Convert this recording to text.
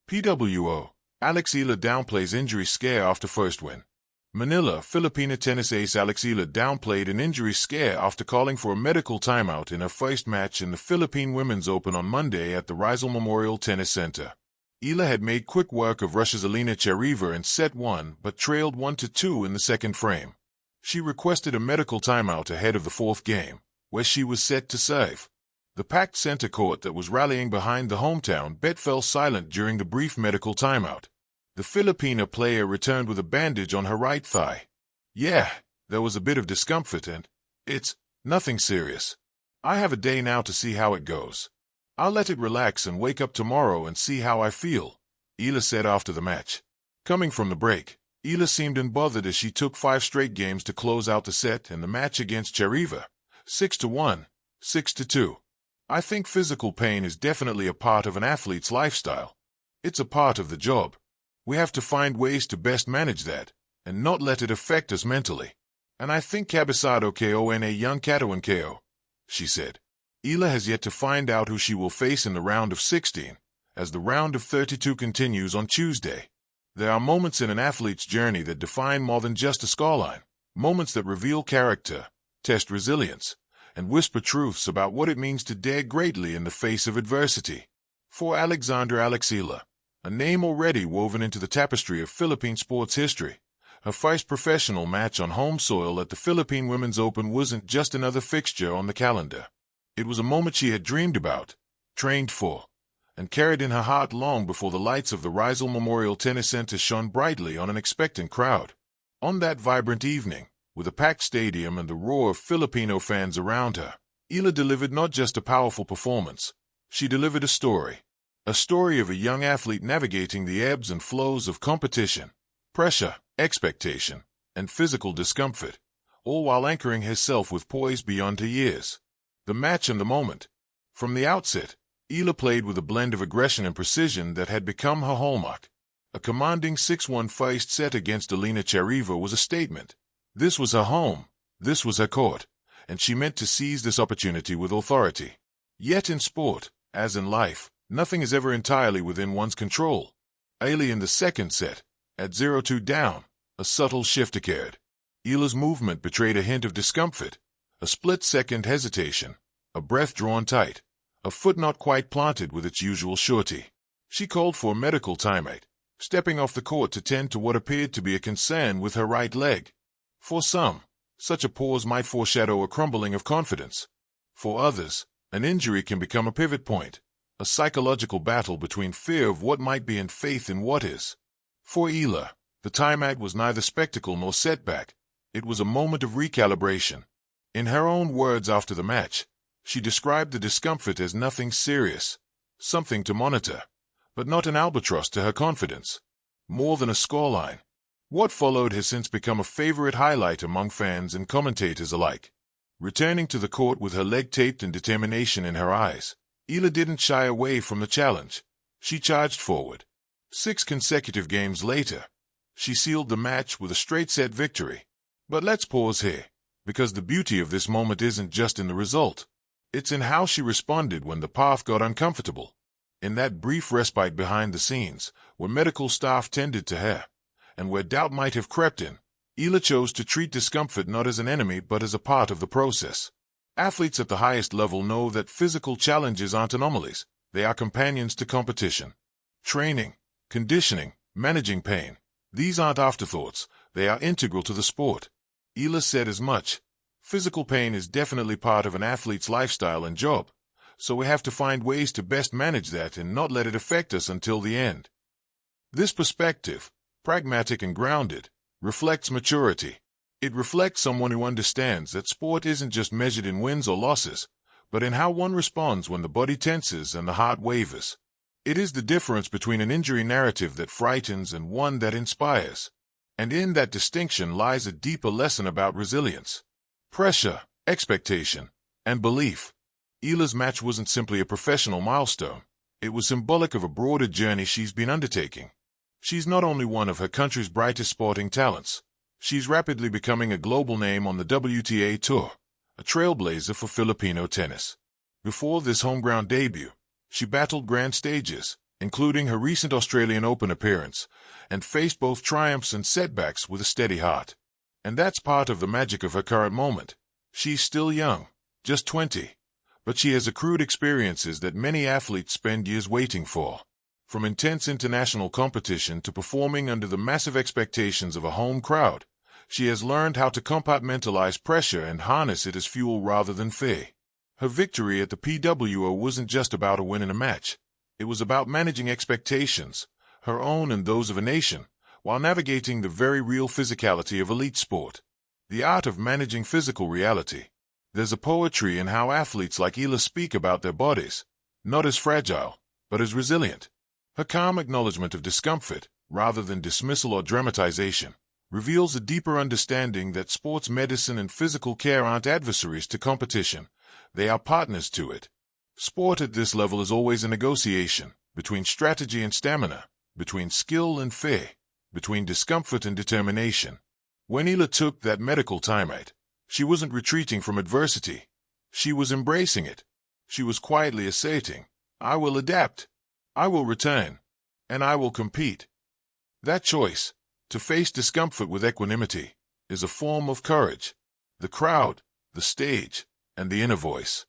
PWO. Eala downplays injury scare after first win. Manila, Filipina tennis ace Eala downplayed an injury scare after calling for a medical timeout in her first match in the Philippine Women's Open on Monday at the Rizal Memorial Tennis Center. Eala had made quick work of Russia's Elena Chereva in set 1 but trailed 1-2 in the second frame. She requested a medical timeout ahead of the fourth game, where she was set to serve. The packed center court that was rallying behind the hometown bet fell silent during the brief medical timeout. The Filipina player returned with a bandage on her right thigh. "Yeah, there was a bit of discomfort and it's nothing serious. I have a day now to see how it goes. I'll let it relax and wake up tomorrow and see how I feel," Eala said after the match. Coming from the break, Eala seemed unbothered as she took 5 straight games to close out the set and the match against Chereva, 6-1, 6-2. "I think physical pain is definitely a part of an athlete's lifestyle. It's a part of the job. We have to find ways to best manage that, and not let it affect us mentally. And I think Cabezado ko na young Katawan ko," she said. Eala has yet to find out who she will face in the round of 16, as the round of 32 continues on Tuesday. There are moments in an athlete's journey that define more than just a scoreline, moments that reveal character, test resilience, and whisper truths about what it means to dare greatly in the face of adversity. For Alexandra Eala, a name already woven into the tapestry of Philippine sports history, her first professional match on home soil at the Philippine Women's Open wasn't just another fixture on the calendar. It was a moment she had dreamed about, trained for, and carried in her heart long before the lights of the Rizal Memorial Tennis Center shone brightly on an expectant crowd. On that vibrant evening, with a packed stadium and the roar of Filipino fans around her, Eala delivered not just a powerful performance, she delivered a story of a young athlete navigating the ebbs and flows of competition, pressure, expectation, and physical discomfort, all while anchoring herself with poise beyond her years. The match and the moment. From the outset, Eala played with a blend of aggression and precision that had become her hallmark. A commanding 6-1 first set against Elena Chereva was a statement. This was her home, this was her court, and she meant to seize this opportunity with authority. Yet in sport, as in life, nothing is ever entirely within one's control. Early in the second set, at 0-2 down, a subtle shift occurred. Eala's movement betrayed a hint of discomfort, a split-second hesitation, a breath drawn tight, a foot not quite planted with its usual surety. She called for a medical timeout, stepping off the court to tend to what appeared to be a concern with her right leg. For some, such a pause might foreshadow a crumbling of confidence. For others, an injury can become a pivot point, a psychological battle between fear of what might be and faith in what is. For Eala, the timeout was neither spectacle nor setback. It was a moment of recalibration. In her own words after the match, she described the discomfort as nothing serious, something to monitor, but not an albatross to her confidence. More than a scoreline. What followed has since become a favorite highlight among fans and commentators alike. Returning to the court with her leg taped and determination in her eyes, Eala didn't shy away from the challenge. She charged forward. 6 consecutive games later, she sealed the match with a straight-set victory. But let's pause here, because the beauty of this moment isn't just in the result. It's in how she responded when the path got uncomfortable. In that brief respite behind the scenes, where medical staff tended to her, and where doubt might have crept in, Eala chose to treat discomfort not as an enemy but as a part of the process. Athletes at the highest level know that physical challenges aren't anomalies, they are companions to competition. Training, conditioning, managing pain, these aren't afterthoughts, they are integral to the sport. Eala said as much. Physical pain is definitely part of an athlete's lifestyle and job, so we have to find ways to best manage that and not let it affect us until the end. This perspective, pragmatic and grounded, reflects maturity. It reflects someone who understands that sport isn't just measured in wins or losses, but in how one responds when the body tenses and the heart wavers. It is the difference between an injury narrative that frightens and one that inspires. And in that distinction lies a deeper lesson about resilience, pressure, expectation, and belief. Eala's match wasn't simply a professional milestone. It was symbolic of a broader journey she's been undertaking. She's not only one of her country's brightest sporting talents, she's rapidly becoming a global name on the WTA Tour, a trailblazer for Filipino tennis. Before this homegrown debut, she battled grand stages, including her recent Australian Open appearance, and faced both triumphs and setbacks with a steady heart. And that's part of the magic of her current moment. She's still young, just 20, but she has accrued experiences that many athletes spend years waiting for. From intense international competition to performing under the massive expectations of a home crowd, she has learned how to compartmentalize pressure and harness it as fuel rather than fear. Her victory at the PWO wasn't just about a win in a match. It was about managing expectations, her own and those of a nation, while navigating the very real physicality of elite sport. The art of managing physical reality. There's a poetry in how athletes like Eala speak about their bodies, not as fragile, but as resilient. Her calm acknowledgement of discomfort, rather than dismissal or dramatization, reveals a deeper understanding that sports medicine and physical care aren't adversaries to competition, they are partners to it. Sport at this level is always a negotiation, between strategy and stamina, between skill and fear, between discomfort and determination. When Eala took that medical timeout, she wasn't retreating from adversity. She was embracing it. She was quietly asserting, I will adapt, I will return, and I will compete. That choice, to face discomfort with equanimity, is a form of courage. The crowd, the stage, and the inner voice